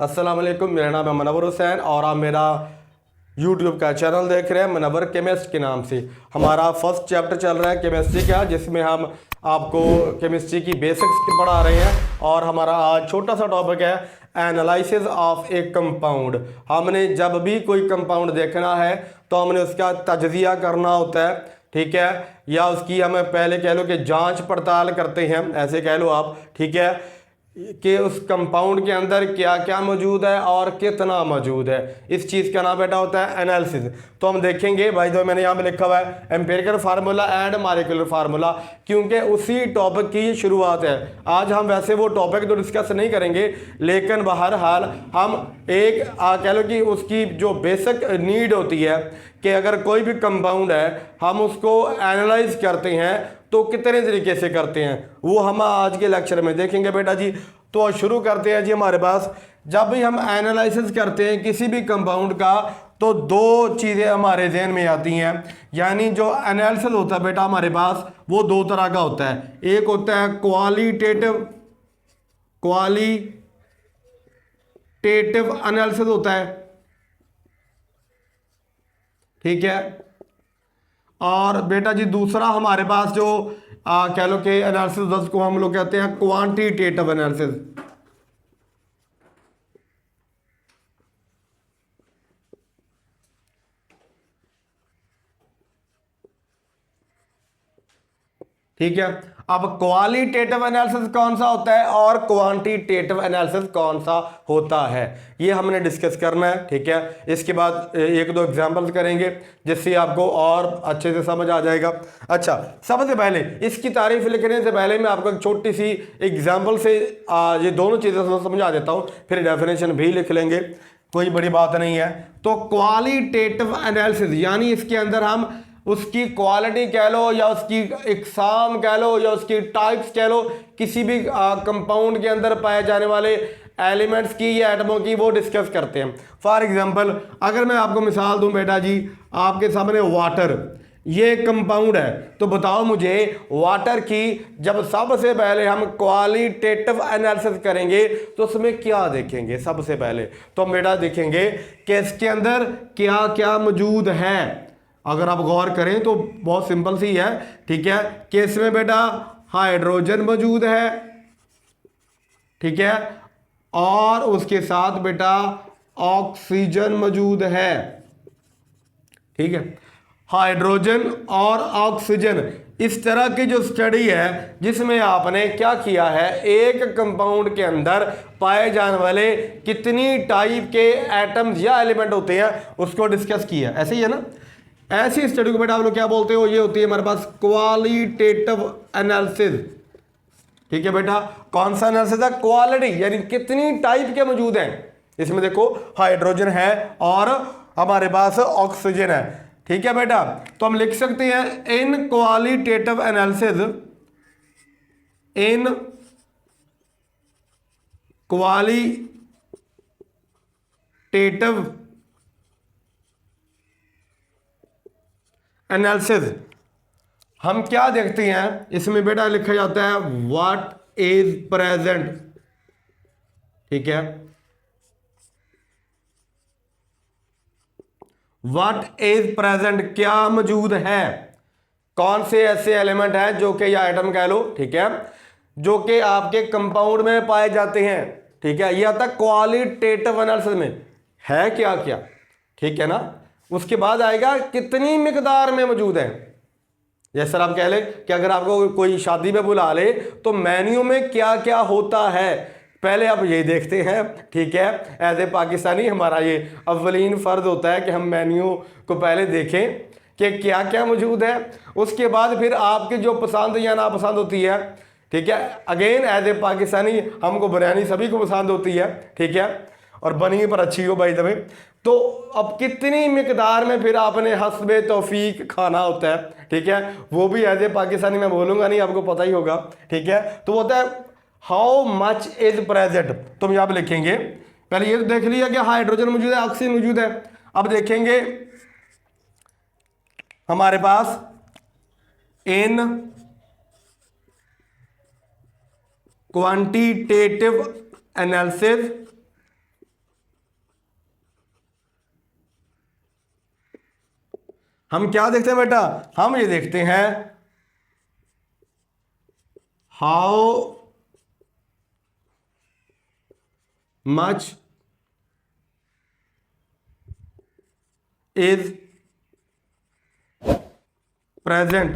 अस्सलाम वालेकुम, मेरा नाम है मनवर हुसैन और आप मेरा यूट्यूब का चैनल देख रहे हैं मनवर केमिस्ट के नाम से। हमारा फर्स्ट चैप्टर चल रहा है केमिस्ट्री का, जिसमें हम आपको केमिस्ट्री की बेसिक्स पढ़ा रहे हैं। और हमारा आज छोटा सा टॉपिक है एनालिसिस ऑफ ए कंपाउंड। हमने जब भी कोई कंपाउंड देखना है तो हमने उसका तजज़िया करना होता है, ठीक है, या उसकी हमें पहले कह लो कि जांच पड़ताल करते हैं, ऐसे कह लो आप, ठीक है, कि उस कंपाउंड के अंदर क्या क्या मौजूद है और कितना मौजूद है। इस चीज़ का नाम बेटा होता है एनालिसिस। तो हम देखेंगे भाई, जो मैंने यहाँ पे लिखा हुआ है empirical formula and molecular formula, क्योंकि उसी टॉपिक की शुरुआत है। आज हम वैसे वो टॉपिक तो डिस्कस नहीं करेंगे, लेकिन बहरहाल हम एक कह लो कि उसकी जो बेसिक नीड होती है कि अगर कोई भी कंपाउंड है हम उसको एनालाइज करते हैं तो कितने तरीके से करते हैं, वो हम आज के लेक्चर में देखेंगे बेटा जी। तो शुरू करते हैं जी। हमारे पास जब भी हम एनालिसिस करते हैं किसी भी कंपाउंड का तो दो चीज़ें हमारे जहन में आती हैं। यानी जो एनालिसिस होता है बेटा हमारे पास वो दो तरह का होता है। एक होता है क्वालिटेटिव एनालिसिस होता है, ठीक है। और बेटा जी दूसरा हमारे पास जो कह लो कि एनालिसिस को हम लोग कहते हैं क्वांटिटेटिव एनालिसिस। ठीक है, अब क्वालिटेटिव एनालिसिस कौन सा होता है और क्वांटिटेटिव एनालिसिस कौन सा होता है, ये हमने डिस्कस करना है, ठीक है। इसके बाद एक दो एग्जांपल्स करेंगे जिससे आपको और अच्छे से समझ आ जाएगा। अच्छा, सबसे पहले इसकी तारीफ लिखने से पहले मैं आपको एक छोटी सी एग्जांपल से ये दोनों चीज़ें समझा देता हूँ, फिर डेफिनेशन भी लिख लेंगे, कोई बड़ी बात नहीं है। तो क्वालिटेटिव एनालिसिस यानी इसके अंदर हम उसकी क्वालिटी कह लो या उसकी इकसाम कह लो या उसकी टाइप्स कह लो, किसी भी कंपाउंड के अंदर पाए जाने वाले एलिमेंट्स की या एटमों की वो डिस्कस करते हैं। फॉर एग्जांपल अगर मैं आपको मिसाल दूं बेटा जी, आपके सामने वाटर ये कंपाउंड है, तो बताओ मुझे वाटर की जब सबसे पहले हम क्वालिटेटिव एनालिसिस करेंगे तो उसमें क्या देखेंगे। सबसे पहले तो हम बेटा देखेंगे कि इसके अंदर क्या क्या मौजूद है। अगर आप गौर करें तो बहुत सिंपल सी है, ठीक है, कि इसमें बेटा हाइड्रोजन मौजूद है, ठीक है, और उसके साथ बेटा ऑक्सीजन मौजूद है, ठीक है। हाइड्रोजन और ऑक्सीजन इस तरह की जो स्टडी है जिसमें आपने क्या किया है, एक कंपाउंड के अंदर पाए जाने वाले कितनी टाइप के एटम्स या एलिमेंट होते हैं उसको डिस्कस किया। ऐसे ही है ना, ऐसी स्टडी को बेटा आप लोग क्या बोलते हो, ये होती है हमारे पास क्वालिटेटिव एनालिसिस, ठीक है बेटा। कौन सा एनालिसिस है? क्वालिटी, यानी कितनी टाइप के मौजूद हैं। इसमें देखो हाइड्रोजन है और हमारे पास ऑक्सीजन है, ठीक है बेटा। तो हम लिख सकते हैं इन क्वालिटेटिव एनालिसिस, इन क्वालिटेटिव एनालिसिस हम क्या देखते हैं, इसमें बेटा लिखा जाता है व्हाट इज प्रेजेंट, ठीक है। व्हाट इज प्रेजेंट, क्या मौजूद है, कौन से ऐसे एलिमेंट हैं जो कि या आइटम कह लो, ठीक है, जो कि आपके कंपाउंड में पाए जाते हैं, ठीक है। यह तक क्वालिटेटिव एनालिसिस में है क्या क्या, ठीक है ना। उसके बाद आएगा कितनी मिकदार में मौजूद है। जैसे सर आप कह ले कि अगर आपको कोई शादी में बुला ले तो मेन्यू में क्या क्या होता है, पहले आप ये देखते हैं, ठीक है। एज ए पाकिस्तानी हमारा ये अव्वलीन फ़र्ज होता है कि हम मेन्यू को पहले देखें कि क्या क्या मौजूद है। उसके बाद फिर आपकी जो पसंद या नापसंद होती है, ठीक है। अगेन एज ए पाकिस्तानी हमको बिरयानी सभी को पसंद होती है, ठीक है, और बनी पर अच्छी हो भाई तभी। तो अब कितनी मिकदार में फिर आपने हस्बे तौफीक खाना होता है, ठीक है, वो भी एज ए पाकिस्तानी मैं बोलूँगा नहीं, आपको पता ही होगा, ठीक है। तो होता है हाउ मच इज प्रेजेंट, तो हम यहाँ पे लिखेंगे। पहले ये तो देख लिया कि हाइड्रोजन मौजूद है, ऑक्सीजन मौजूद है। अब देखेंगे हमारे पास इन क्वांटिटेटिव एनालिसिस हम क्या देखते हैं बेटा, हम ये देखते हैं हाउ मच इज प्रेजेंट,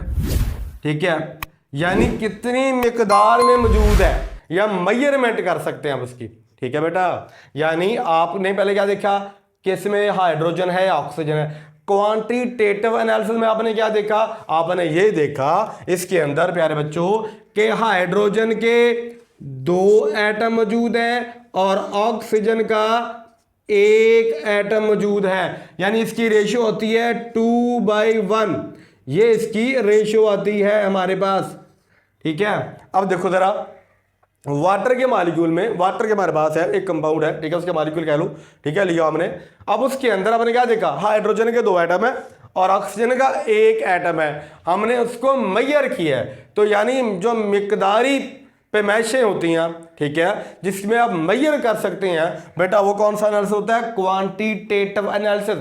ठीक है, यानी कितनी मिकदार में मौजूद है, या मेजरमेंट कर सकते हैं हम उसकी, ठीक है बेटा। यानी आपने पहले क्या देखा कि इसमें हाइड्रोजन है या ऑक्सीजन है। क्वांटिटेटिव एनालिसिस में आपने क्या देखा, आपने ये देखा इसके अंदर प्यारे बच्चों कि हाइड्रोजन के 2 एटम मौजूद हैं और ऑक्सीजन का 1 एटम मौजूद है, यानी इसकी रेशियो होती है 2/1, ये इसकी रेशियो आती है हमारे पास, ठीक है। अब देखो जरा वाटर के मॉलिक्यूल में, वाटर के हमारे पास है एक कंपाउंड है, ठीक है, उसके मॉलिक्यूल कह लो, ठीक है, लिया हमने। अब उसके अंदर आपने क्या देखा, हाइड्रोजन के 2 एटम है और ऑक्सीजन का 1 एटम है, हमने उसको मेजर किया है। तो यानी जो मिकदारी पैमाइशें होती हैं, ठीक है, जिसमें आप मेजर कर सकते हैं बेटा, वो कौन सा एनालिसिस होता है, क्वांटिटेटिव एनालिसिस,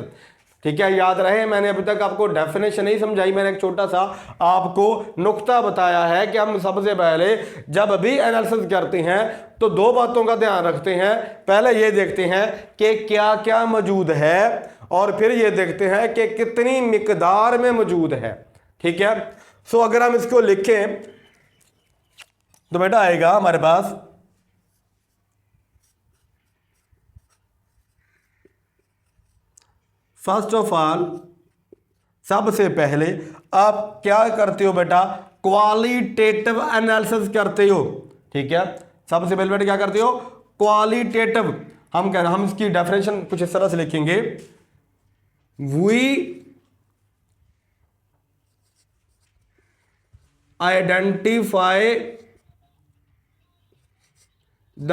ठीक है। याद रहे मैंने अभी तक आपको डेफिनेशन नहीं समझाई, मैंने एक छोटा सा आपको नुक्ता बताया है कि हम सबसे पहले जब भी एनालिसिस करते हैं तो 2 बातों का ध्यान रखते हैं। पहले ये देखते हैं कि क्या क्या मौजूद है और फिर ये देखते हैं कि कितनी मिकदार में मौजूद है, ठीक है। सो अगर हम इसको लिखें तो बेटा आएगा हमारे पास फर्स्ट ऑफ ऑल, सबसे पहले आप क्या करते हो बेटा, क्वालिटेटिव एनालिसिस करते हो, ठीक है। सबसे पहले बेटा क्या करते हो, क्वालिटेटिव। हम इसकी डेफिनेशन कुछ इस तरह से लिखेंगे, we identify the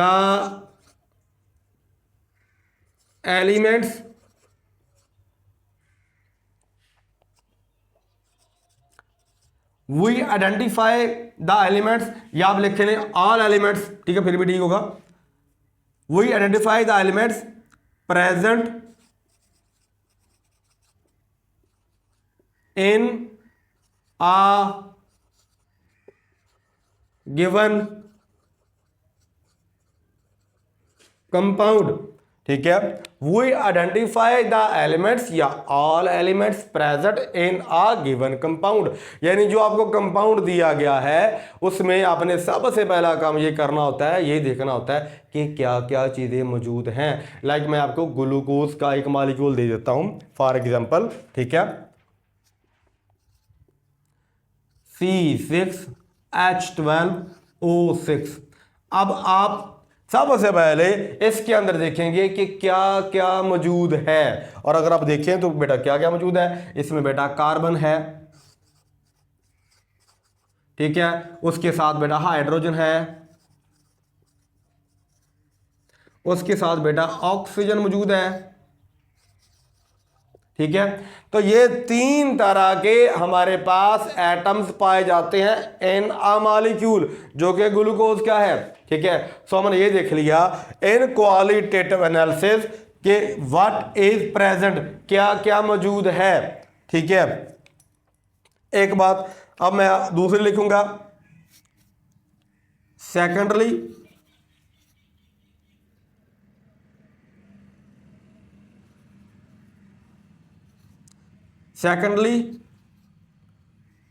elements we identify the elements, या आप लिख लें ऑल एलिमेंट्स, ठीक है, फिर भी ठीक होगा। We identify the elements present in a given compound, ठीक है। वी आइडेंटिफाई द एलिमेंट्स या all elements present in a given compound, यानी जो आपको कंपाउंड दिया गया है उसमें आपने सबसे पहला काम ये करना होता है, ये देखना होता है कि क्या क्या चीजें मौजूद हैं। लाइक मैं आपको ग्लूकोज का एक मॉलिक्यूल दे देता हूं फॉर एग्जांपल, ठीक है, C6H12O6। अब आप सबसे पहले इसके अंदर देखेंगे कि क्या क्या मौजूद है, और अगर आप देखें तो बेटा क्या क्या मौजूद है, इसमें बेटा कार्बन है, ठीक है, उसके साथ बेटा हाइड्रोजन है, उसके साथ बेटा ऑक्सीजन मौजूद है, ठीक है। तो ये 3 तरह के हमारे पास एटम्स पाए जाते हैं इन अ मॉलिक्यूल, जो कि ग्लूकोज का है, ठीक है। सो हमने ये देख लिया इन क्वालिटेटिव एनालिसिस कि व्हाट इज प्रेजेंट, क्या क्या मौजूद है, ठीक है। एक बात अब मैं दूसरी लिखूंगा, सेकेंडली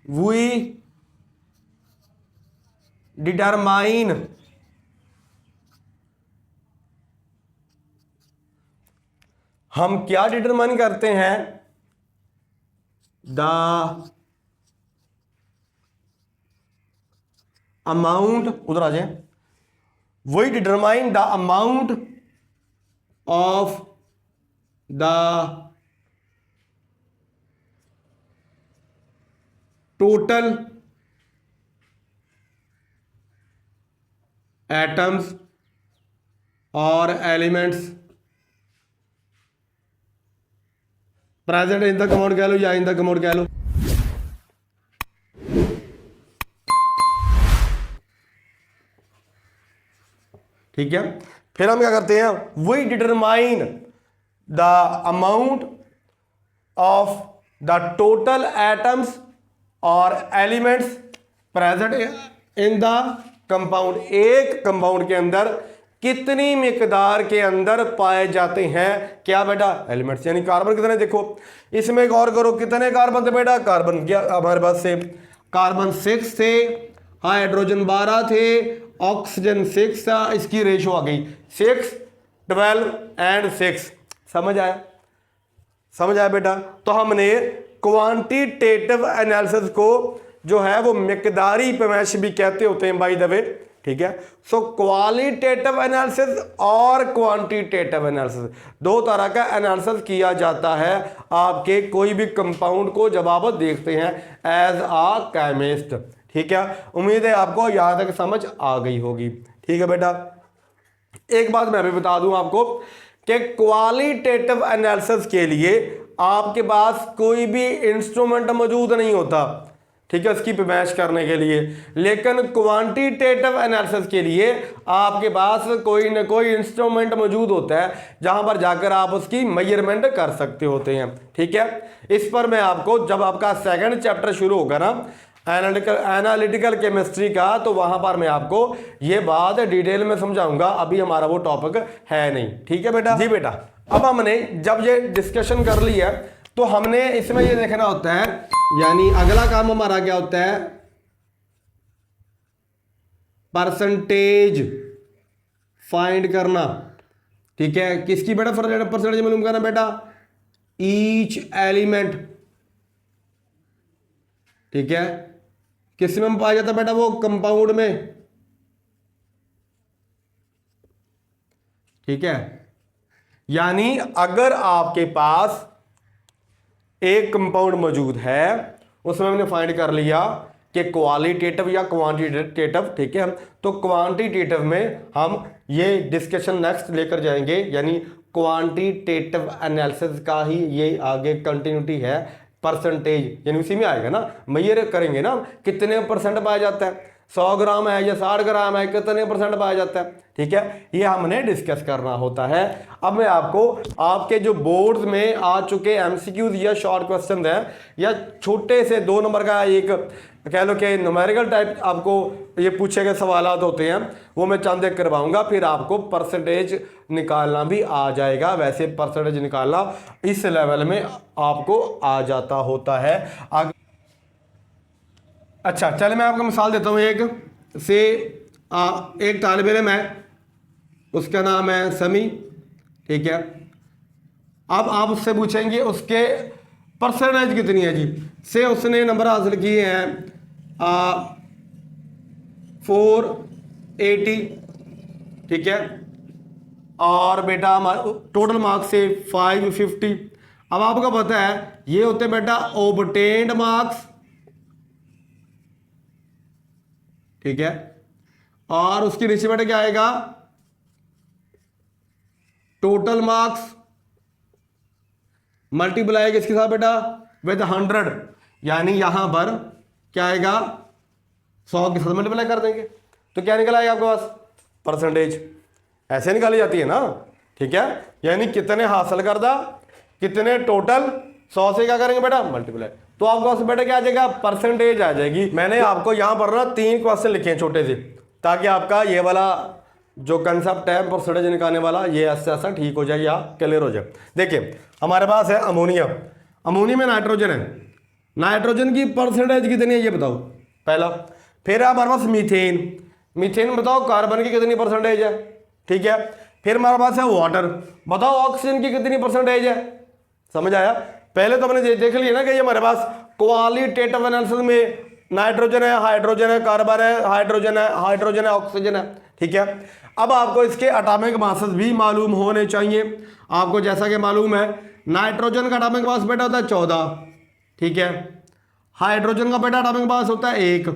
we determine हम क्या डिटरमाइन करते हैं, द अमाउंट, उधर आ जाए, we determine the amount of the total atoms और elements present in the compound कह लो या इन द कंपाउंड कह लो, ठीक है। फिर हम क्या करते हैं, we determine the amount of the total atoms और elements present in the compound, एक कंपाउंड के अंदर कितनी मिकदार के अंदर पाए जाते हैं क्या बेटा, एलिमेंट्स, यानी कार्बन कितने, देखो इसमें गौर करो कितने कार्बन थे बेटा, कार्बन क्या हमारे पास से कार्बन 6 थे, हाइड्रोजन 12 थे, ऑक्सीजन 6 था, इसकी रेशो आ गई 6, 12 एंड 6। समझ आया, समझ आया बेटा। तो हमने क्वांटिटेटिव एनालिसिस को जो है वो मिकदारी पैमाइश भी कहते होते हैं बाय द वे, ठीक है। सो क्वालिटेटिव एनालिसिस और क्वांटिटेटिव एनालिसिस, दो तरह का एनालिसिस किया जाता है आपके कोई भी कंपाउंड को जब आप देखते हैं एज आ केमिस्ट, ठीक है। उम्मीद है आपको यहां तक समझ आ गई होगी, ठीक है बेटा। एक बात मैं भी बता दूं आपको कि क्वालिटेटिव एनालिसिस के लिए आपके पास कोई भी इंस्ट्रूमेंट मौजूद नहीं होता, ठीक है, उसकी पैमाइश करने के लिए। लेकिन क्वांटिटेटिव एनालिसिस के लिए आपके पास कोई ना कोई इंस्ट्रूमेंट मौजूद होता है जहां पर जाकर आप उसकी मेजरमेंट कर सकते होते हैं, ठीक है। इस पर मैं आपको जब आपका सेकंड चैप्टर शुरू होगा ना एनालिटिकल केमिस्ट्री का, तो वहां पर मैं आपको ये बात डिटेल में समझाऊंगा, अभी हमारा वो टॉपिक है नहीं, ठीक है बेटा। जी बेटा, अब हमने जब ये डिस्कशन कर लिया तो हमने इसमें ये देखना होता है, यानी अगला काम हमारा क्या होता है, परसेंटेज फाइंड करना, ठीक है। किसकी बेटा परसेंटेज मालूम करना बेटा, ईच एलिमेंट, ठीक है, किस में पाया जाता है बेटा, वो कंपाउंड में, ठीक है। यानी अगर आपके पास एक कंपाउंड मौजूद है, उसमें हमने फाइंड कर लिया कि क्वालिटेटिव या क्वांटिटेटिव, ठीक है। तो क्वांटिटेटिव में हम ये डिस्कशन नेक्स्ट लेकर जाएंगे, यानी क्वांटिटेटिव एनालिसिस का ही ये आगे कंटिन्यूटी है। परसेंटेज यानी उसी में आएगा ना, मेजर करेंगे ना कितने परसेंट पाया जाता है, 100 ग्राम है या 60 ग्राम है, कितने परसेंट पाया जाता है, ठीक है, ये हमने डिस्कस करना होता है। अब मैं आपको आपके जो बोर्ड्स में आ चुके एमसीक्यूज या शॉर्ट क्वेश्चन हैं या छोटे से 2 नंबर का एक कह लो कि न्यूमेरिकल टाइप आपको ये पूछे गए सवालात होते हैं, वो मैं चंद एक करवाऊंगा, फिर आपको परसेंटेज निकालना भी आ जाएगा। वैसे परसेंटेज निकालना इस लेवल में आपको आ जाता होता है। अच्छा चले मैं आपको मिसाल देता हूँ, एक से एक तालिब इल्म है, उसका नाम है समी, ठीक है। अब आप उससे पूछेंगे उसके परसेंटेज कितनी है जी, से उसने नंबर हासिल किए हैं 480, ठीक है, और बेटा टोटल मार्क्स से 550। अब आपको पता है ये होते हैं बेटा ऑब्टेन्ड मार्क्स, ठीक है, और उसकी नीचे बेटा क्या आएगा, टोटल मार्क्स मल्टीप्लाई किसके साथ बेटा, विद 100, यानी यहां पर क्या आएगा 100 के साथ मल्टीप्लाई कर देंगे तो क्या निकल आएगा आपके पास, परसेंटेज। ऐसे निकाली जाती है ना, ठीक है, यानी कितने हासिल करदा, कितने टोटल, 100 से क्या करेंगे बेटा मल्टीप्लाई, तो आपके पास बेटा क्या आ जाएगा, परसेंटेज आ जाएगी। मैंने आपको यहां पर ना 3 क्वेश्चन लिखे हैं छोटे से, ताकि आपका ये वाला जो कंसेप्ट है परसेंटेज निकालने वाला ये ऐसा ऐसा ठीक हो जाए या क्लियर हो जाए। देखिए हमारे पास है अमोनिया, अमोनिया में नाइट्रोजन है, नाइट्रोजन की परसेंटेज कितनी है ये बताओ पहला। फिर हमारे पास मीथेन, मीथेन बताओ कार्बन की कितनी परसेंटेज है, ठीक है। फिर हमारे पास है वाटर, बताओ ऑक्सीजन की कितनी परसेंटेज है। समझ आया, पहले तो हमने देख लिया ना कि ये हमारे पास क्वालिटेटिव एनालिसिस में नाइट्रोजन है, हाइड्रोजन है, कार्बन है, हाइड्रोजन है, हाइड्रोजन है, ऑक्सीजन है, ठीक है। अब आपको इसके एटॉमिक मासेस भी मालूम होने चाहिए। आपको जैसा कि मालूम है नाइट्रोजन का एटॉमिक मास बेटा होता है 14, ठीक है, हाइड्रोजन का बेटा एटॉमिक मास होता है 1,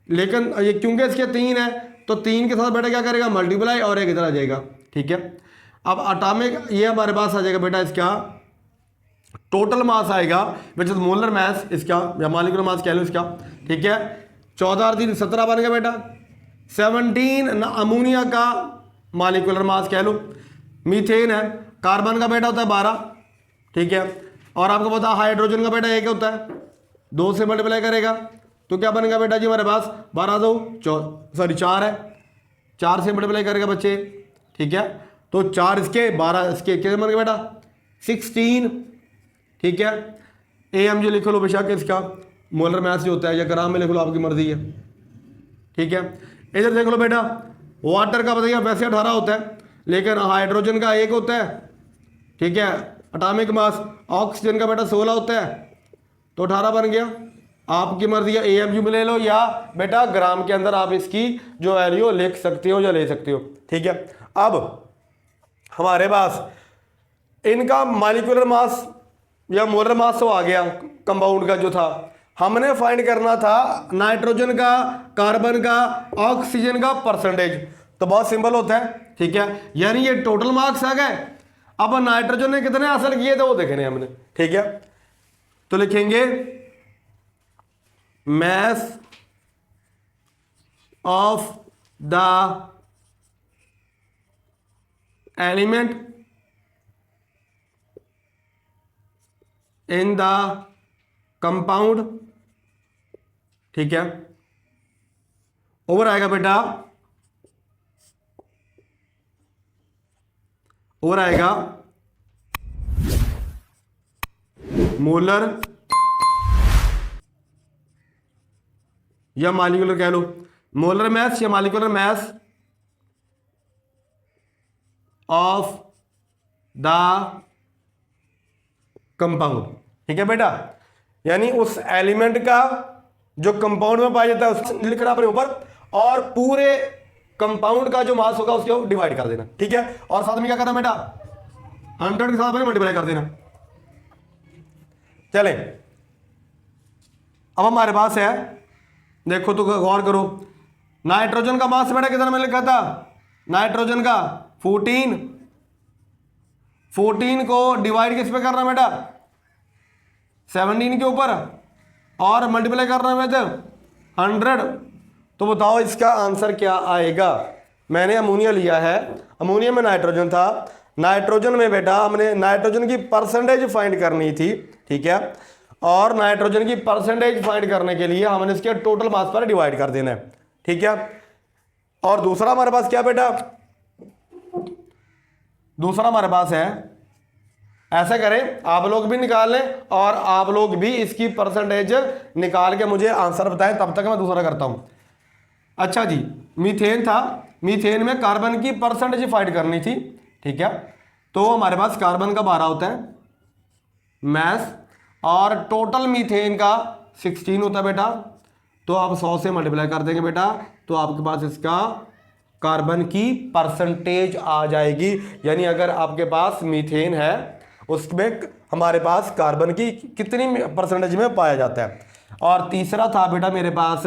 लेकिन ये क्योंकि इसके 3 है तो 3 के साथ बेटा क्या करेगा मल्टीप्लाई और 1 इधर आ जाएगा, ठीक है। अब एटॉमिक ये हमारे पास आ जाएगा बेटा इसका टोटल मास आएगा विच इज मोलर मास इसका या मॉलिक्यूलर मास कह लो इसका, ठीक है। 14 और 3 17 बन गया बेटा, 17 अमोनिया का मॉलिक्यूलर मास कह लो, मीथेन है, कार्बन का बेटा होता है 12, ठीक है, और आपको पता हाइड्रोजन का बेटा एक होता है, 2 से मल्टीप्लाई करेगा तो क्या बनेगा बेटा जी हमारे पास 12 2 सॉरी 4 है, 4 से मल्टीप्लाई करेगा बच्चे, ठीक है। तो 4 इसके 12 इसके कितने बन गए बेटा 16, ठीक है। AMG लिख लो बेशक इसका मोलर मास जो होता है, या ग्राम में लिख लो, आपकी मर्जी है, ठीक है। इधर देख लो बेटा वाटर का बताइए वैसे 18 होता है, लेकिन हाइड्रोजन का 1 होता है, ठीक है। एटॉमिक मास ऑक्सीजन का बेटा 16 होता है, तो 18 बन गया। आपकी मर्जी है, AMG में ले लो या बेटा ग्राम के अंदर आप इसकी जो वैल्यू लिख सकते हो या ले सकते हो, ठीक है। अब हमारे पास इनका मॉलिक्यूलर मास या मोलर मास तो आ गया कंपाउंड का जो था, हमने फाइंड करना था नाइट्रोजन का, कार्बन का, ऑक्सीजन का परसेंटेज। तो बहुत सिंपल होता है, ठीक है, यानी ये टोटल मार्क्स आ गए। अब नाइट्रोजन ने कितने हासिल किए थे वो देखने हमने, ठीक है। तो लिखेंगे mass of the element in the compound, ठीक है। ओवर आएगा बेटा, ओवर आएगा मोलर या मॉलिक्यूलर कह लो, मोलर मास या molecular mass of the compound, ठीक है बेटा। यानी उस एलिमेंट का जो कंपाउंड में पाया जाता है उस लिखना अपने ऊपर, और पूरे कंपाउंड का जो मास होगा उसको डिवाइड कर देना, ठीक है। और साथ में क्या करना बेटा 100 के साथ में मल्टीप्लाई कर देना। चले अब हमारे पास है, देखो तो गौर करो, नाइट्रोजन का मास बेटा कितना मैंने लिखा था, नाइट्रोजन का 14, 14 को डिवाइड किस पे करना बेटा 17 के ऊपर, और मल्टीप्लाई करना है तो 100। तो बताओ इसका आंसर क्या आएगा। मैंने अमोनिया लिया है, अमोनिया में नाइट्रोजन था, नाइट्रोजन में बेटा हमने नाइट्रोजन की परसेंटेज फाइंड करनी थी, ठीक है। और नाइट्रोजन की परसेंटेज फाइंड करने के लिए हमने इसके टोटल मास पर डिवाइड कर देना है, ठीक है। और दूसरा हमारे पास क्या बेटा, दूसरा हमारे पास है, ऐसा करें आप लोग भी निकाल लें और आप लोग भी इसकी परसेंटेज निकाल के मुझे आंसर बताएं, तब तक मैं दूसरा करता हूं। अच्छा जी, मीथेन था, मीथेन में कार्बन की परसेंटेज फाइंड करनी थी, ठीक है। तो हमारे पास कार्बन का 12 होता है मैस, और टोटल मीथेन का 16 होता है बेटा। तो आप 100 से मल्टीप्लाई कर देंगे बेटा, तो आपके पास इसका कार्बन की परसेंटेज आ जाएगी। यानी अगर आपके पास मीथेन है उसमें हमारे पास कार्बन की कितनी परसेंटेज में पाया जाता है। और तीसरा था बेटा मेरे पास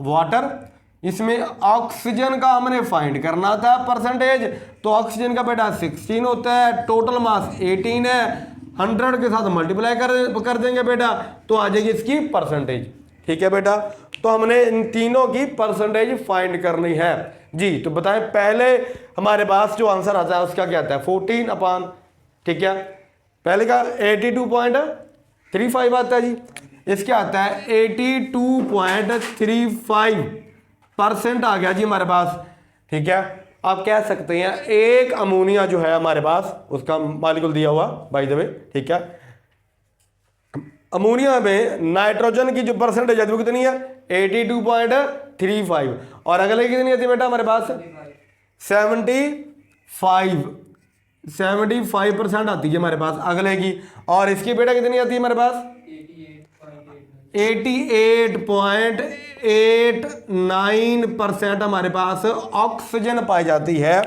वाटर, इसमें ऑक्सीजन का हमने फाइंड करना था परसेंटेज। तो ऑक्सीजन का बेटा 16 होता है, टोटल मास 18 है, 100 के साथ मल्टीप्लाई कर देंगे बेटा, तो आ जाएगी इसकी परसेंटेज, ठीक है बेटा। तो हमने इन तीनों की परसेंटेज फाइंड करनी है जी। तो बताएं पहले हमारे पास जो आंसर आता है उसका क्या आता है 14 अपान, ठीक है, पहले का 82.35 आता है जी, इसका आता है 82.35% आ गया जी हमारे पास, ठीक है। आप कह सकते हैं एक अमोनिया जो है हमारे पास उसका मॉलिक्यूल दिया हुआ बाय द वे, ठीक है। अमोनिया में नाइट्रोजन की जो परसेंटेज है वो कितनी है 82.35, और अगले कितनी आती है बेटा हमारे पास 75% आती है हमारे पास अगले की। और इसकी बेटा कितनी आती है हमारे पास 88.89% हमारे पास ऑक्सीजन पाई जाती है,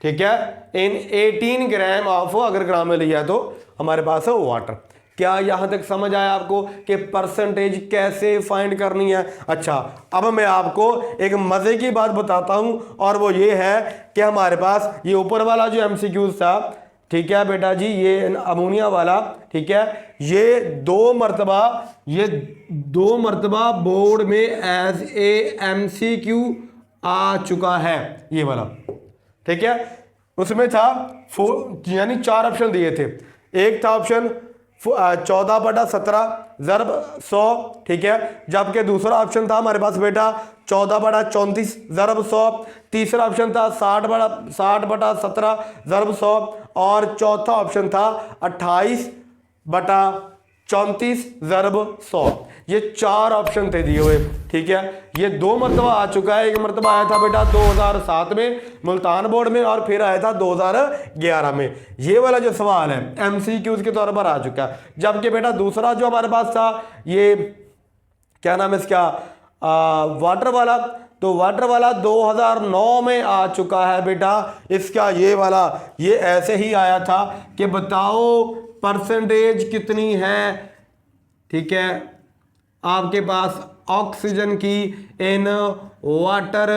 ठीक है, इन 18 ग्राम ऑफ, अगर ग्राम में लिया तो हमारे पास है वाटर। क्या यहां तक समझ आया आपको कि परसेंटेज कैसे फाइंड करनी है। अच्छा, अब मैं आपको एक मजे की बात बताता हूं, और वो ये है कि हमारे पास ये ऊपर वाला जो एमसीक्यूज था, ठीक है बेटा जी, ये अमोनिया वाला, ठीक है, ये दो मर्तबा बोर्ड में एज ए एमसीक्यू आ चुका है, ये वाला, ठीक है। उसमें था यानी 4 ऑप्शन दिए थे, एक था ऑप्शन 14/17 ज़रब 100, ठीक है। जबकि दूसरा ऑप्शन था हमारे पास बेटा 14/34 ज़रब 100। तीसरा ऑप्शन था 60/17 ज़रब 100 और चौथा ऑप्शन था 28/34 ज़रब 100। ये 4 ऑप्शन थे दिए हुए, ठीक है। ये 2 मरतबा आ चुका है। एक मरतबा आया था बेटा 2007 में मुल्तान बोर्ड में और फिर आया था 2011 में। ये वाला जो सवाल है MCQs के तौर पर आ चुका है। जबकि बेटा दूसरा जो हमारे पास था, ये क्या नाम है इसका, वाटर वाला, तो वाटर वाला 2009 में आ चुका है बेटा। इसका ये वाला ये ऐसे ही आया था कि बताओ परसेंटेज कितनी है, ठीक है, आपके पास ऑक्सीजन की इन वाटर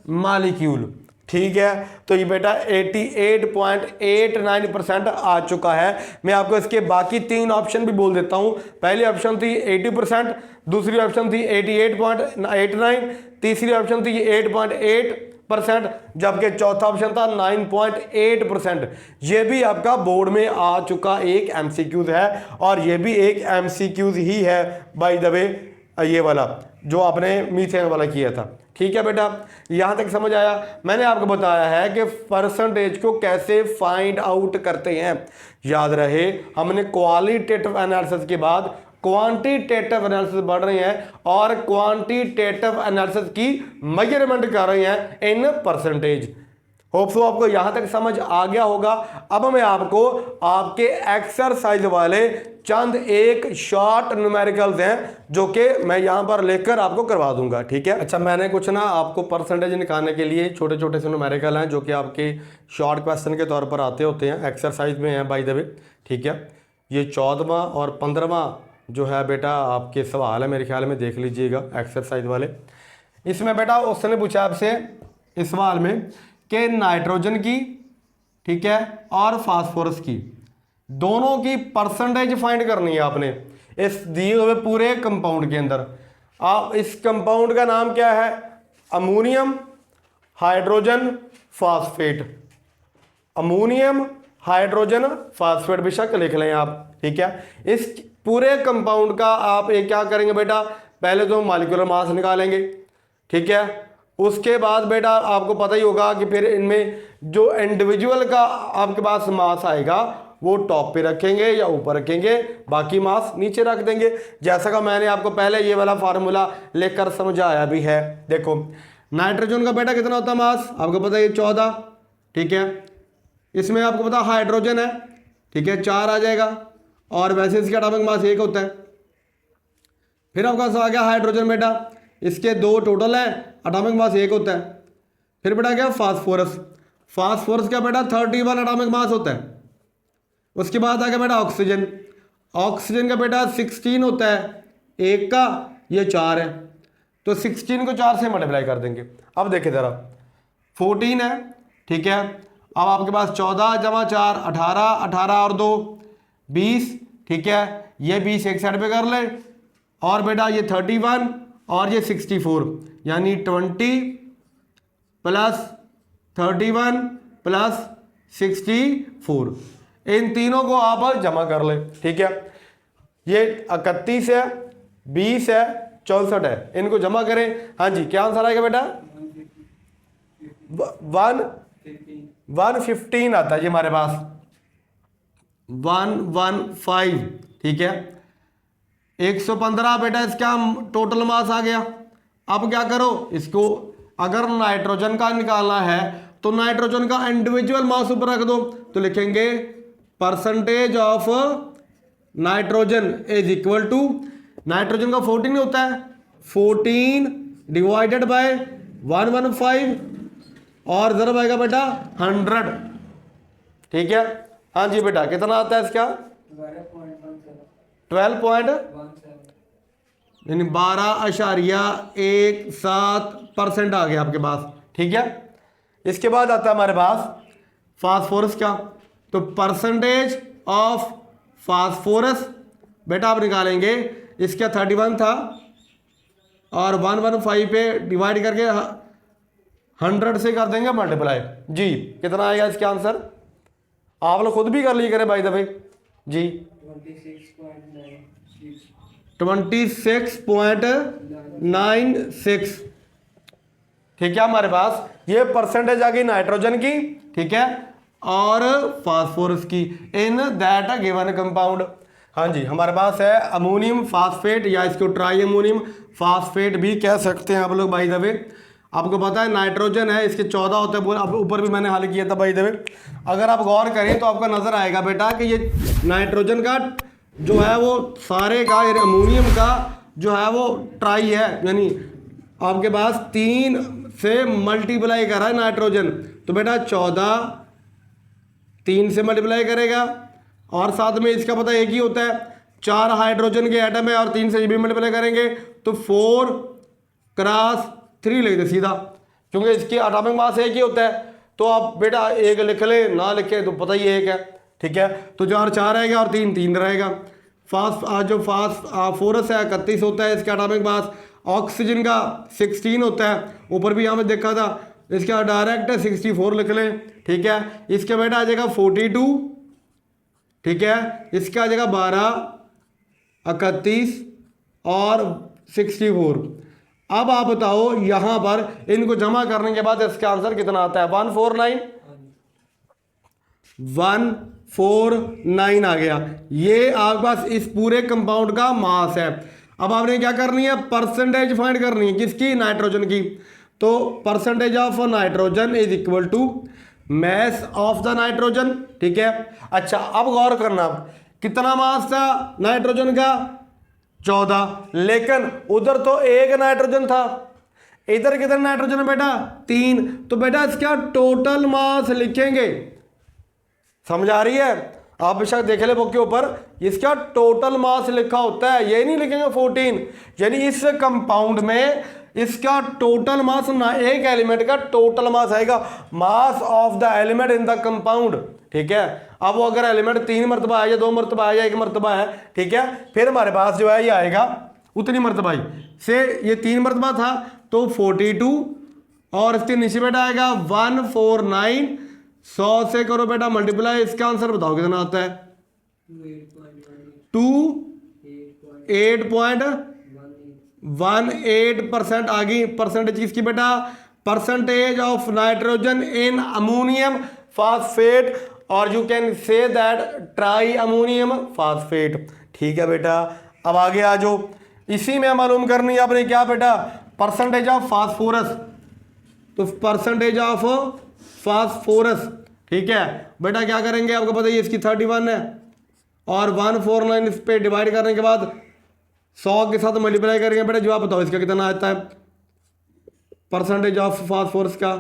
मॉलिक्यूल, ठीक है। तो ये बेटा 88.89% आ चुका है। मैं आपको इसके बाकी 3 ऑप्शन भी बोल देता हूं। पहली ऑप्शन थी 80%, दूसरी ऑप्शन थी 88.89, तीसरी ऑप्शन थी 8.8%, जबकि चौथा ऑप्शन था 9.8%। ये भी आपका बोर्ड में आ चुका एक MCQs है और ये भी एक MCQs ही है बाय द वे, ये वाला जो आपने मीथेन वाला किया था, ठीक है बेटा। यहां तक समझ आया। मैंने आपको बताया है कि परसेंटेज को कैसे फाइंड आउट करते हैं। याद रहे हमने क्वालिटेटिव एनालिसिस के बाद क्वांटिटेटिव एनालिसिस बढ़ रहे हैं और क्वांटिटेटिव एनालिसिस की मेजरमेंट कर रहे हैं इन परसेंटेज। होप्स आपको यहां तक समझ आ गया होगा। अब मैं आपको आपके एक्सरसाइज वाले चंद एक शॉर्ट न्यूमेरिकल्स हैं जो कि मैं यहां पर लेकर आपको करवा दूंगा, ठीक है। अच्छा, मैंने कुछ ना आपको परसेंटेज निकालने के लिए छोटे छोटे से न्यूमेरिकल हैं जो कि आपके शॉर्ट क्वेश्चन के तौर पर आते होते हैं, एक्सरसाइज में हैं बाय द वे, ठीक है। ये 14वां और 15वां जो है बेटा आपके सवाल है, मेरे ख्याल में देख लीजिएगा एक्सरसाइज वाले। इसमें बेटा उसने पूछा आपसे इस सवाल में कि नाइट्रोजन की, ठीक है, और फास्फोरस की दोनों की परसेंटेज फाइंड करनी है आपने इस दिए हुए पूरे कंपाउंड के अंदर। आप इस कंपाउंड का नाम क्या है, ammonium hydrogen phosphate. Ammonium hydrogen phosphate बेशक लिख लें आप, ठीक है। इस पूरे कंपाउंड का आप एक क्या करेंगे बेटा, पहले तो मॉलिक्यूलर मास निकालेंगे, ठीक है। उसके बाद बेटा आपको पता ही होगा कि फिर इनमें जो इंडिविजुअल का आपके पास मास आएगा वो टॉप पे रखेंगे या ऊपर रखेंगे, बाकी मास नीचे रख देंगे। जैसा कि मैंने आपको पहले ये वाला फार्मूला लेकर समझाया भी है। देखो नाइट्रोजन का बेटा कितना होता है मास, आपको पता है 14, ठीक है। इसमें आपको पता हाइड्रोजन है, ठीक है, 4 आ जाएगा और वैसे इसका एटॉमिक मास 1 होता है। फिर आपका आ गया हाइड्रोजन बेटा, इसके 2 टोटल है, एटॉमिक मास 1 होता है। फिर बेटा क्या फास्फोरस, फास्फोरस का बेटा 31 एटॉमिक मास होता है। उसके बाद आ गया बेटा ऑक्सीजन, ऑक्सीजन का बेटा 16 होता है, 1 का ये 4 है, तो 16 को 4 से मल्टीप्लाई कर देंगे। अब देखिए ज़रा 14 है, ठीक है। अब आपके पास 14 जमा 4 18, 18 और 2 20, ठीक है। ये 20 एक साइड पे कर ले और बेटा ये 31 और ये 64, यानी 20 प्लस 31 प्लस 64, इन तीनों को आप जमा कर ले, ठीक है। ये 31 है, 20 है, 64 है, इनको जमा करें। हाँ जी, क्या आंसर आएगा बेटा, 115 आता है जी हमारे पास, 115, ठीक है। 115 बेटा इसका टोटल मास आ गया। अब क्या करो, इसको अगर नाइट्रोजन का निकालना है तो नाइट्रोजन का इंडिविजुअल मास ऊपर रख दो, तो लिखेंगे percentage of nitrogen is equal to, nitrogen का 14 होता है, 14 डिवाइडेड बाय 115 और जरा आएगा बेटा 100, ठीक है। हाँ जी बेटा कितना आता है इसका 12.17% आ गया आपके पास, ठीक है। इसके बाद आता है हमारे पास फास्फोरस का, तो परसेंटेज ऑफ फास्फोरस बेटा आप निकालेंगे, इसका 31 था और 115 पे डिवाइड करके 100 से कर देंगे मल्टीप्लाई जी, कितना आएगा इसका आंसर, आप लोग खुद भी कर लीजिए करें बाय द वे, जी 26.96, ठीक है हमारे पास ये परसेंटेज आ गई नाइट्रोजन की, ठीक है, और फास्फोरस की इन दैट गिवन कंपाउंड। हाँ जी, हमारे पास है अमोनियम फास्फेट या इसको ट्राई अमोनियम फास्फेट भी कह सकते हैं आप लोग बाय द वे। आपको पता है नाइट्रोजन है, इसके 14 होते हैं, अब ऊपर भी मैंने हल किया था बाय द वे। अगर आप गौर करें तो आपको नजर आएगा बेटा कि ये नाइट्रोजन का जो है वो सारे का अमोनियम का जो है वो ट्राई है, यानी आपके पास 3 से मल्टीप्लाई कर रहा है नाइट्रोजन, तो बेटा 14 3 से मल्टीप्लाई करेगा, और साथ में इसका पता एक ही होता है 4 हाइड्रोजन के एटम है और 3 से भी मल्टीप्लाई करेंगे तो 4 क्रॉस 3 लिख दे सीधा, क्योंकि इसकी एटॉमिक मास एक ही होता है। तो आप बेटा एक लिख ले ना लिखे तो पता ही एक है, ठीक है, तो 4 4 रहेगा और 3 3 रहेगा। जो फास्फोरस है 31 होता है इसका एटॉमिक मास, ऑक्सीजन का 16 होता है, ऊपर भी यहाँ पे देखा था, इसका डायरेक्ट 64 लिख लें, ठीक है। इसका बेटा आ जाएगा 42, ठीक है, इसका आ जाएगा 12 31 और 64। अब आप बताओ यहां पर इनको जमा करने के बाद इसका आंसर कितना आता है? 149 आ गया। ये आपके पास इस पूरे कंपाउंड का मास है। अब आपने क्या करनी है? परसेंटेज फाइंड करनी है, किसकी? नाइट्रोजन की। तो percentage of nitrogen is equal to mass of the nitrogen, ठीक है। अच्छा अब गौर करना, कितना मास था नाइट्रोजन का? 14, लेकिन उधर तो एक नाइट्रोजन था, इधर कितने नाइट्रोजन है बेटा? 3। तो बेटा इसका टोटल मास लिखेंगे, समझ आ रही है? आप बेशक देख ले बुक के ऊपर, इसका टोटल मास लिखा होता है, ये नहीं लिखेंगे 14, यानी इस कंपाउंड में इसका टोटल मास ना, एक एलिमेंट का टोटल मास आएगा, mass of the element in the compound, ठीक है। अब वो अगर एलिमेंट 3 मरतबा है या 2 मरतबा है या 1 मरतबा है, ठीक है, फिर हमारे पास जो है ये आएगा उतनी मरतबा ही से, ये 3 मरतबा था तो 42, और इसके नीचे बेटा आएगा 149। 100 से करो बेटा मल्टीप्लाई, इसका आंसर बताओ कितना आता है? 28.18% आ गई। परसेंटेज किसकी बेटा? Percentage of nitrogen in ammonium phosphate, और you can say that tri ammonium phosphate, ठीक है बेटा। अब आगे आ जाओ, इसी में मालूम करनी है आपने क्या बेटा? परसेंटेज ऑफ फास्फोरस, तो परसेंटेज ऑफ फास्फोरस, ठीक है बेटा। क्या करेंगे? आपको पता है इसकी 31 है, और 149 इस पे डिवाइड करने के बाद 100 के साथ मल्टीप्लाई करेंगे बेटा, जवाब बताओ इसका कितना आता है? परसेंटेज ऑफ फास्फोरस का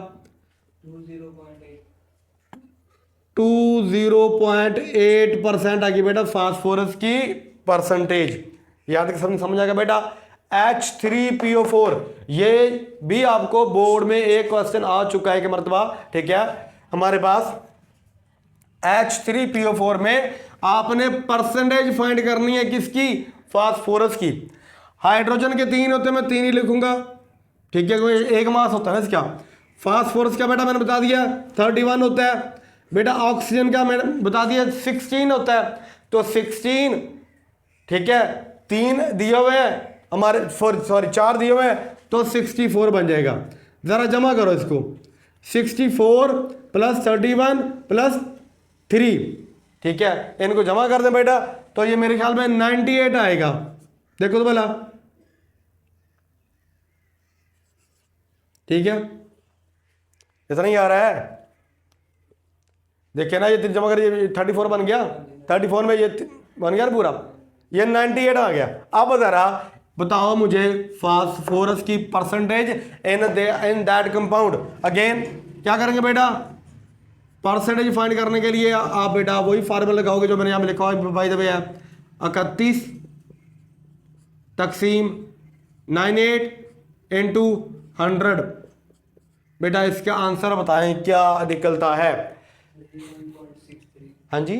20.8% आ गई बेटा फास्फोरस की परसेंटेज। याद समझ आ गया बेटा? H3PO4, ये भी आपको बोर्ड में एक क्वेश्चन आ चुका है कि मरतबा, ठीक है। हमारे पास H3PO4 में आपने परसेंटेज फाइंड करनी है, किसकी? फास्फोरस की। हाइड्रोजन के 3 होते हैं, मैं 3 ही लिखूंगा, ठीक है, कोई एक मास होता है इसका। फास्फोरस का बेटा मैंने बता दिया 31 होता है बेटा। ऑक्सीजन का मैंने बता दिया 16 होता है, तो 16, ठीक है, 3 दिए हुए हैं हमारे, सॉरी 4 दिए हुए हैं, तो 64 बन जाएगा। जरा जमा करो इसको, 64 + 31 + 3, ठीक है, इनको जमा कर दें बेटा, तो ये मेरे ख्याल में 98 आएगा। देखो तो भला, ठीक है, इतना ही आ रहा है। देखिए ना, ये जमा कर, ये 34 बन गया, 34 में ये बन गया पूरा, ये 98 आ गया। अब जरा बताओ मुझे फास्फोरस की percentage in that compound. Again क्या करेंगे बेटा? परसेंटेज फाइंड करने के लिए आप बेटा वही फार्मूला लगाओगे जो मैंने यहाँ पे लिखा हुआ बाय द वे है, 31 तकसीम 98 × 100। बेटा इसका आंसर बताएं क्या निकलता है? हाँ जी,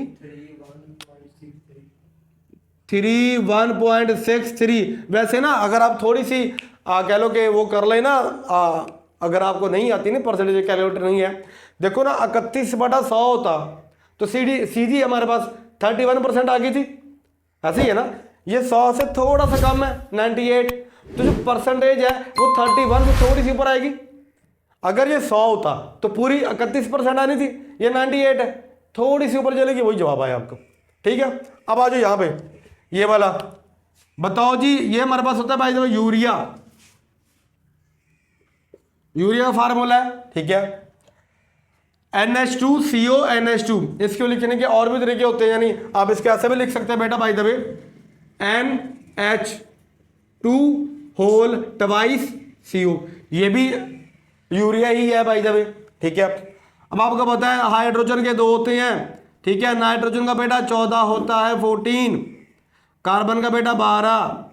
31.63। वैसे ना अगर आप थोड़ी सी कह लो कि वो कर ले ना, अगर आपको नहीं आती ना परसेंटेज, कैलकुलेटर नहीं है, देखो ना 31/100 होता तो सीधी हमारे पास 31% आ गई थी, ऐसे ही है ना। ये 100 से थोड़ा सा कम है 98, तो जो परसेंटेज है वो 31 से थोड़ी सी ऊपर आएगी। अगर ये 100 होता तो पूरी 31% आनी थी, ये 98 है, थोड़ी सी ऊपर चलेगी, वही जवाब आया आपको। ठीक है, अब आ जाओ यहाँ पे ये वाला, बताओ जी ये हमारे पास होता है भाई जो यूरिया, यूरिया का फार्मूला है, ठीक है, NH2CO NH2। इसको लिखने के और भी तरीके होते हैं, यानी आप इसके ऐसे भी लिख सकते हैं बेटा, by the way NH2 whole twice CO, ये भी यूरिया ही है बाय द वे। ठीक है, अब आपको पता है हाइड्रोजन के 2 होते हैं, ठीक है, नाइट्रोजन का बेटा 14 होता है 14, कार्बन का बेटा 12,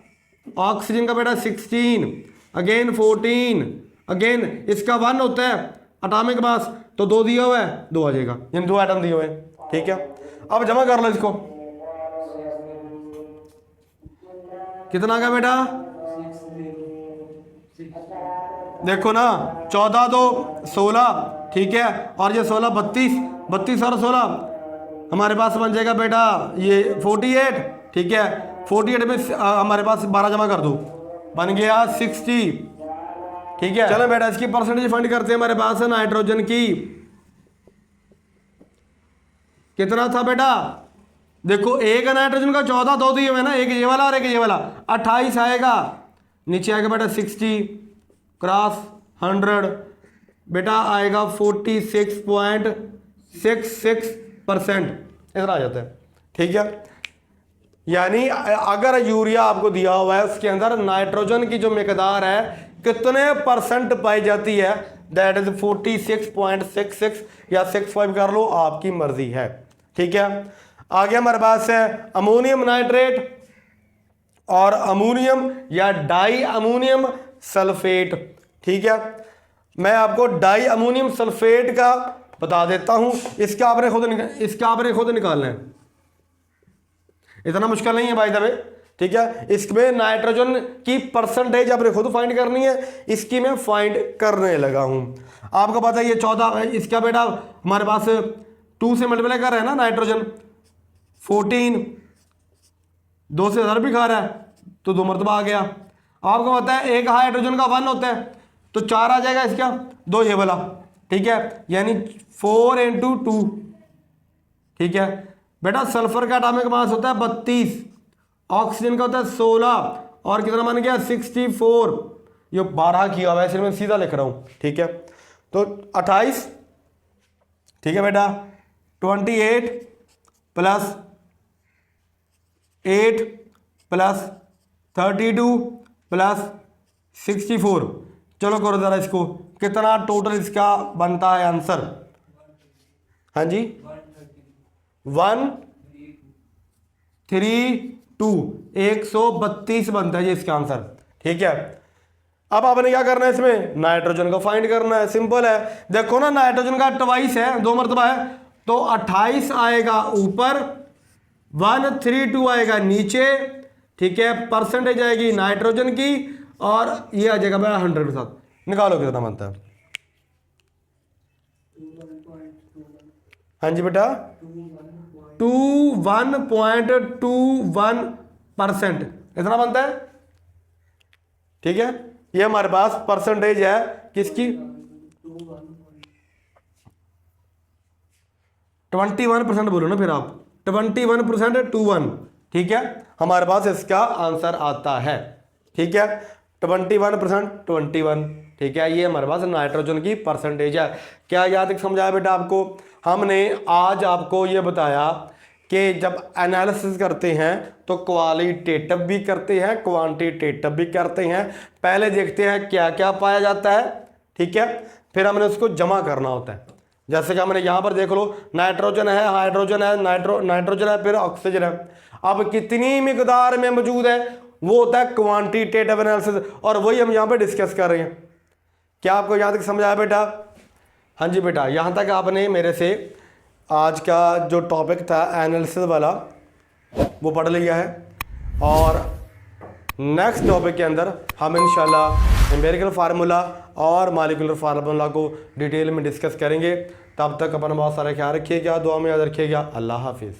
ऑक्सीजन का बेटा 16, अगेन 14, अगेन इसका 1 होता है एटॉमिक मास, तो 2 दिया हुआ है, 2 आ जाएगा, इन 2 एटम दिए हुए हैं। ठीक है, अब जमा कर लो इसको, कितना का बेटा, देखो ना 14 2 16, ठीक है, और ये 16 32, 32 और 16 हमारे पास बन जाएगा बेटा ये 48। ठीक है, 48 में हमारे पास 12 जमा कर दो, बन गया 60। ठीक है, चलो बेटा इसकी परसेंटेज फाइंड करते हैं। हमारे पास है नाइट्रोजन की, कितना था बेटा, देखो एक नाइट्रोजन का 14, 2 दिए हुए ना, एक ये वाला और एक ये वाला, 28 आएगा, नीचे आएगा बेटा 60 क्रॉस 100, बेटा आएगा 46.66%, इतना आ जाता है। ठीक है, यानी अगर यूरिया आपको दिया हुआ है उसके अंदर नाइट्रोजन की जो मिकदार है कितने परसेंट पाई जाती है, दैट इज 46.66 या 65 कर लो, आपकी मर्जी है। ठीक है, आगे हमारे पास है अमोनियम नाइट्रेट और अमोनियम या डाई अमोनियम सल्फेट। ठीक है, मैं आपको डाई अमोनियम सल्फेट का बता देता हूं, इसका आपने खुद निकालना है, इतना मुश्किल नहीं है बाय द वे। ठीक है, इसमें नाइट्रोजन की परसेंटेज आपने खुद फाइंड करनी है, इसकी मैं फाइंड करने लगा हूं। आपको पता है ये 14, इसका बेटा हमारे पास 2 से मल्टीप्लाई कर रहे हैं ना, नाइट्रोजन 14, 2 से ज़रा भी खा रहा है तो 2 मरतबा आ गया। आपको पता है एक हाइड्रोजन का 1 होता है, तो 4 आ जाएगा इसका, 2 ये वाला। ठीक है, यानी 4 × 2। ठीक है बेटा, सल्फर का एटॉमिक मास होता है 32, ऑक्सीजन का होता है 16, और कितना बन गया 64, ये 12 किया हुआ है, इसलिए मैं सीधा लिख रहा हूं। ठीक है, तो 28, ठीक है बेटा, 28 + 8 + 32 + 64, चलो करो जरा इसको, कितना टोटल इसका बनता है आंसर। हाँ जी, 132, 132 बनता है जी इसका आंसर। ठीक है, अब आपने क्या करना है, इसमें नाइट्रोजन को फाइंड करना है, सिंपल है। देखो ना नाइट्रोजन का ट्वाइस है, 2 मरतबा है, तो 28 आएगा ऊपर, 132 आएगा नीचे। ठीक है, परसेंटेज आएगी नाइट्रोजन की, और ये आ जाएगा भाई 100 के साथ, निकालो कितना बनता है। हाँ जी बेटा, 21.21% इतना बनता है। ठीक है, ये हमारे पास परसेंटेज है किसकी, 21% बोलो ना फिर आप, 21% 21। ठीक है, हमारे पास इसका आंसर आता है। ठीक है, 21% 21। ठीक है, ये हमारे पास नाइट्रोजन की परसेंटेज है। क्या याद तक समझाया बेटा आपको? हमने आज आपको ये बताया कि जब एनालिसिस करते हैं तो क्वालिटेटिव भी करते हैं, क्वांटिटेटिव भी करते हैं। पहले देखते हैं क्या क्या पाया जाता है, ठीक है, फिर हमने उसको जमा करना होता है। जैसे कि हमने यहाँ पर देख लो, नाइट्रोजन है, हाइड्रोजन है, नाइट्रोजन है, फिर ऑक्सीजन है। अब कितनी मिकदार में मौजूद है वो होता है क्वांटिटेटिव एनालिसिस, और वही हम यहाँ पे डिस्कस कर रहे हैं। क्या आपको यहाँ तक समझ आया बेटा? हाँ जी बेटा, यहाँ तक आपने मेरे से आज का जो टॉपिक था एनालिसिस वाला वो पढ़ लिया है, और नेक्स्ट टॉपिक के अंदर हम इंशाल्लाह एम्पिरिकल फार्मूला और मॉलिक्यूलर फार्मूला को डिटेल में डिस्कस करेंगे। तब तक अपना बहुत सारा ख्याल रखिएगा, दुआ में याद रखिएगा। अल्लाह हाफिज़।